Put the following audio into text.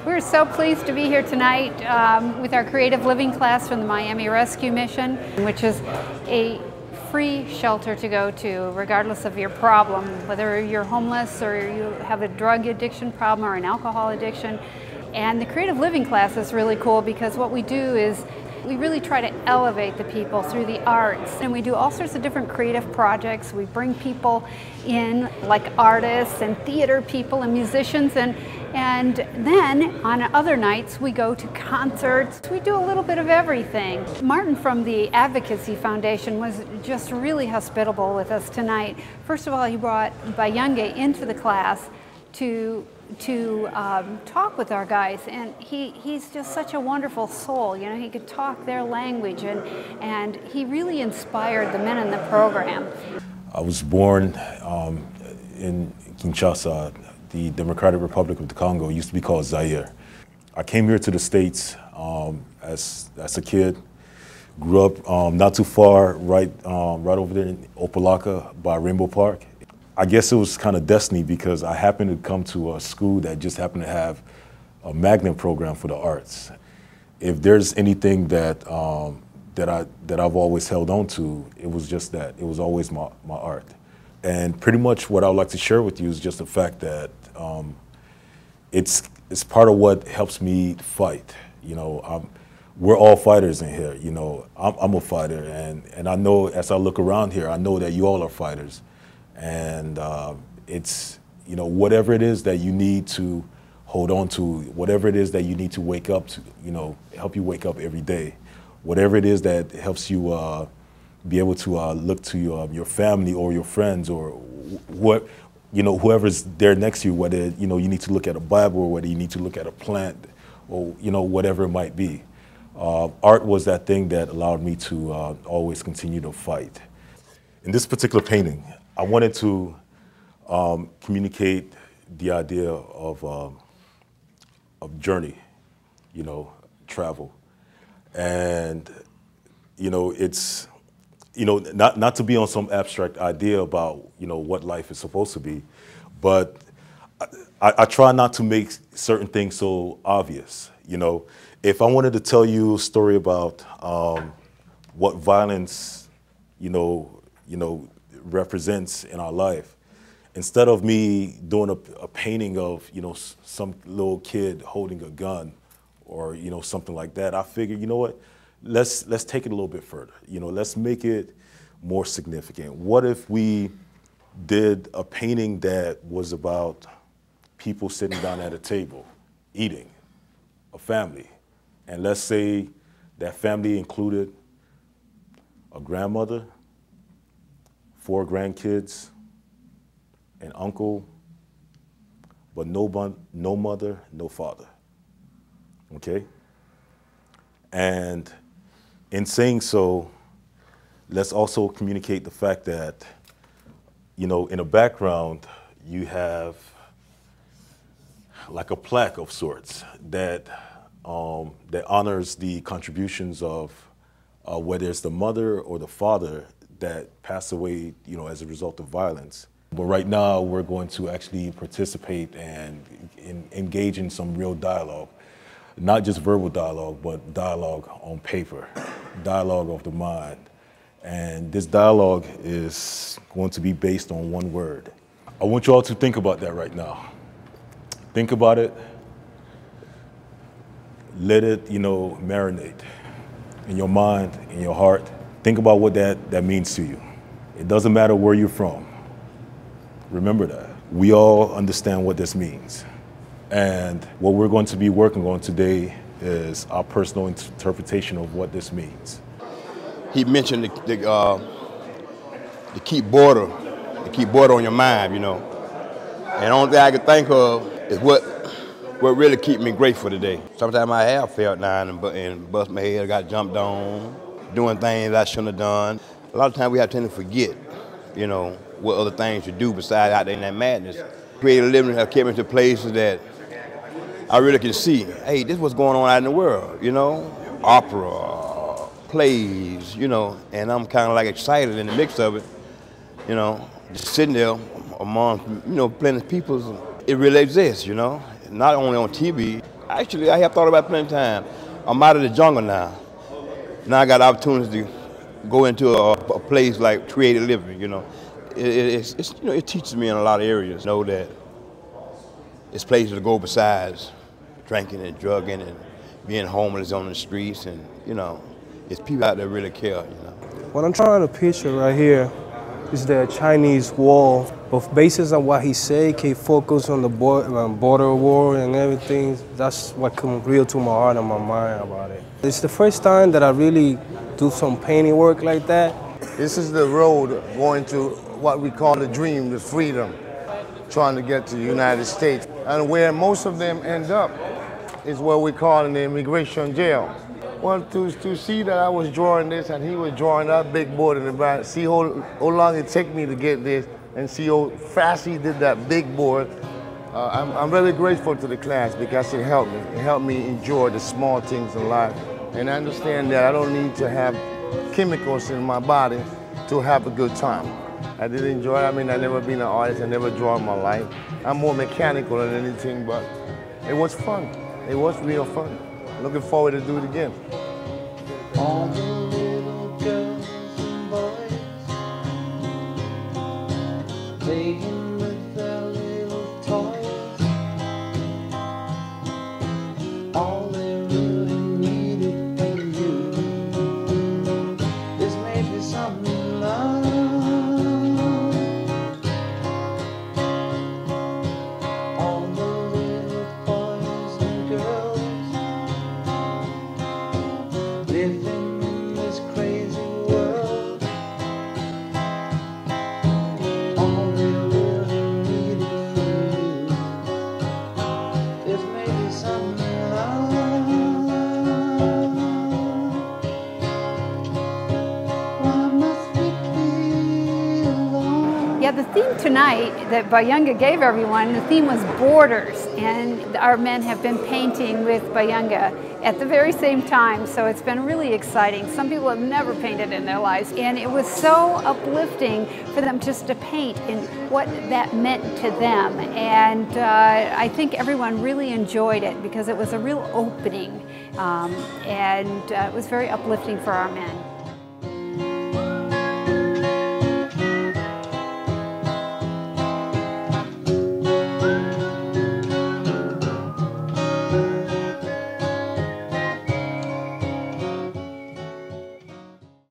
We're so pleased to be here tonight with our Creative Living class from the Miami Rescue Mission, which is a free shelter to go to regardless of your problem, whether you're homeless or you have a drug addiction problem or an alcohol addiction. And the Creative Living class is really cool because what we do is we really try to elevate the people through the arts, and we do all sorts of different creative projects. We bring people in like artists and theater people and musicians, and then on other nights we go to concerts. We do a little bit of everything. Martin from the Advocacy Foundation was just really hospitable with us tonight. First of all, he brought Bayunge into the class to talk with our guys, and he's just such a wonderful soul. You know, he could talk their language, and he really inspired the men in the program. I was born in Kinshasa, the Democratic Republic of the Congo. It used to be called Zaire. I came here to the States as a kid. Grew up not too far, right over there in Opelika by Rainbow Park. I guess it was kind of destiny because I happened to come to a school that just happened to have a magnet program for the arts. If there's anything that I've always held on to, it was just that. It was always my art. And pretty much what I would like to share with you is just the fact that it's part of what helps me fight. You know, we're all fighters in here. You know, I'm a fighter, and I know as I look around here, I know that you all are fighters. And it's, you know, whatever it is that you need to hold on to, whatever it is that you need to wake up to, you know, help you wake up every day, whatever it is that helps you be able to look to your family or your friends or what, you know, whoever's there next to you, whether, you know, you need to look at a Bible or whether you need to look at a plant or, you know, whatever it might be. Art was that thing that allowed me to always continue to fight. In this particular painting, I wanted to communicate the idea of journey, you know, travel. And, you know, it's, you know, not to be on some abstract idea about, you know, what life is supposed to be, but I try not to make certain things so obvious. You know, if I wanted to tell you a story about what violence, you know, represents in our life, instead of me doing a painting of, you know, some little kid holding a gun or, you know, something like that, I figured, you know what, let's take it a little bit further. You know, let's make it more significant. What if we did a painting that was about people sitting down at a table eating, a family, and let's say that family included a grandmother, 4 grandkids, an uncle, but no mother, no father, okay? And in saying so, let's also communicate the fact that, you know, in the background, you have like a plaque of sorts that honors the contributions of whether it's the mother or the father that passed away, you know, as a result of violence. But right now, we're going to actually participate and engage in some real dialogue. Not just verbal dialogue, but dialogue on paper, dialogue of the mind. And this dialogue is going to be based on one word. I want you all to think about that right now. Think about it. Let it, you know, marinate in your mind, in your heart. Think about what that means to you. It doesn't matter where you're from. Remember that. We all understand what this means. And what we're going to be working on today is our personal interpretation of what this means. He mentioned to keep border on your mind, you know. And the only thing I can think of is what really keeps me grateful today. Sometimes I have felt down and bust my head, got jumped on, doing things I shouldn't have done. A lot of times we have tend to forget, you know, what other things you do besides out there in that madness. Creative Living have kept me to places that I really can see, hey, this is what's going on out in the world, you know, opera, plays, you know, and I'm kind of like excited in the mix of it, you know, just sitting there among, you know, plenty of people. It really exists, you know, not only on TV, Actually, I have thought about it plenty of time. I'm out of the jungle now. Now I got opportunities to go into a place like creative living, you know. It teaches me in a lot of areas. Know that it's places to go besides drinking and drugging and being homeless on the streets, and you know, it's people out there really care, you know. What I'm trying to picture right here is the Chinese wall. But based on what he said, he focused on the border war and everything. That's what comes real to my heart and my mind about it. It's the first time that I really do some painting work like that. This is the road going to what we call the dream, the freedom, trying to get to the United States. And where most of them end up is what we call in the immigration jail. Well, to see that I was drawing this and he was drawing that big board in the back, see how long it took me to get this, and see how fast he did that big board. I'm really grateful to the class because it helped me. It helped me enjoy the small things in life and understand that I don't need to have chemicals in my body to have a good time. I did enjoy it. I mean, I've never been an artist. I never drawn in my life. I'm more mechanical than anything, but it was fun. It was real fun. Looking forward to do it again. All the little girls and boys playing with their little toys. All they really needed from you is maybe some love. All the little boys and girls living in this crazy world. All they really needed from you is maybe some love. Why must we be alone? Yeah, the theme tonight that Bayunga gave everyone, the theme was borders, and our men have been painting with Bayunga at the very same time, so it's been really exciting. Some people have never painted in their lives, and it was so uplifting for them just to paint and what that meant to them. And I think everyone really enjoyed it because it was a real opening, and it was very uplifting for our men.